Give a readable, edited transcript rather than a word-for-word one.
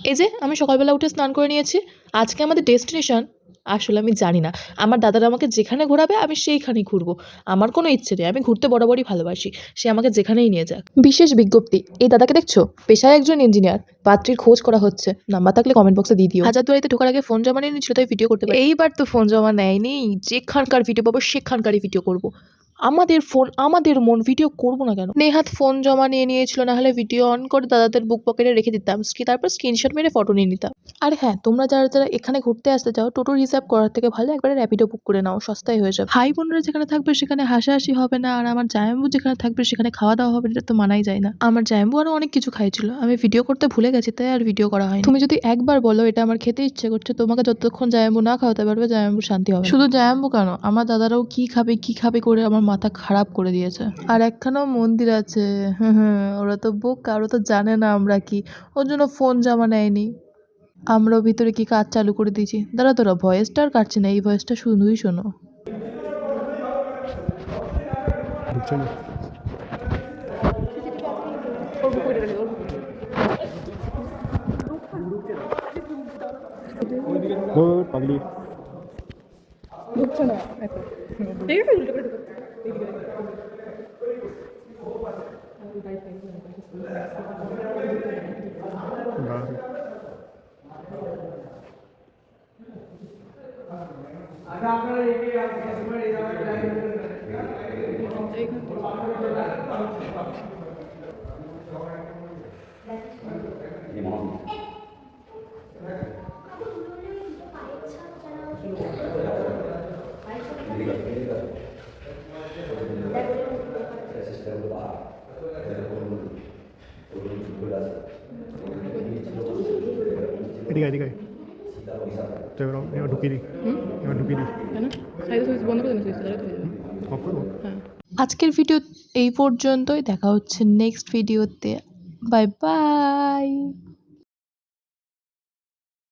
এই যে আমি সকালবেলা উঠে স্নান করে নিয়েছি। আজকে আমাদের ডেস্টিনেশন আসলে আমি জানি না। আমার দাদারা আমাকে যেখানে ঘোরাবে আমি সেইখানেই ঘুরবো। আমার কোনো ইচ্ছে নেই। আমি ঘুরতে বরাবরই ভালোবাসি। সে আমাকে যেখানেই নিয়ে যাক। বিশেষ বিজ্ঞপ্তি, এই দাদাকে দেখছো? পেশায় একজন ইঞ্জিনিয়ার। পাত্রীর খোঁজ করা হচ্ছে। নাম্বার থাকলে কমেন্ট বক্সে দিয়ে দিও। হাজারদুয়ারিতে ঢোকার আগে ফোন জমা নিয়ে নিচ্ছিল, তাই ভিডিও করতে পারি। এইবার তো ফোন জমা নেয়নি। যেখানকার ভিডিও পাবো সেখানকারই ভিডিও করব। আমাদের ফোন, আমাদের মন, ভিডিও করব না কেন? নেহাত ফোন জমা নিয়ে নিয়েছিল, না হলে ভিডিও অন করে দাদাদের বুক পকেটে রেখে দিতাম। তারপর স্ক্রিনশট মেরে ফটো নিয়ে নিতাম। আর হ্যাঁ, তোমরা যারা যারা এখানে ঘুরতে আসতে চাও, টোটো রিজার্ভ করার থেকে ভালো একবারে র্যাপিডো বুক করে নাও, সস্তায় হয়ে যাবে। ভাই বোনরা যেখানে থাকবে সেখানে হাসাহাসি হবে না, আর আমার জামাইবাবু যেখানে থাকবে সেখানে খাওয়া দাওয়া হবে, এটা তো মানাই যায় না। আমার জামাইবাবু আরো অনেক কিছু খাইছিল, আমি ভিডিও করতে ভুলে গেছি, তাই আর ভিডিও করা হয়নি। তুমি যদি একবার বলো এটা আমার খেতে ইচ্ছে করছে, তোমাকে যতক্ষণ জামাইবাবু না খাওয়াতে পারবে জামাইবাবু শান্তি হবে না। শুধু জামাইবাবু কেন, আমার দাদারাও কি খাবে করে আমার মাথা খারাপ করে দিয়েছে। আর একখানাও মন্দির আছে, ওরা তো বোকা, ওরা তো জানে না আমরা কি, ওর জন্য ফোন জমা নেয়নি। আমরাও ভিতরে কি কাজ চালু করে দিয়েছি। দাঁড়া, তোরা ভয়েসটা আর কাটছি না, এই ভয়েসটা শুধুই শোনো। পাগলি ঢুকছে না এখন। ঠিক আছে, উল্টো করে ঢুকো। এদিকে এদিকে তো এবার ঢুকিয়ে দিই, এবার ঢুকিয়ে দিই। কেন সাইডে সুইচ বন্ধ করে দেন, সুইচ তাহলে তো হয়ে যাবে। অফ করবো। হ্যাঁ। আজকের ভিডিও এই পর্যন্তই, দেখা হচ্ছে নেক্সট ভিডিওতে। Bye bye.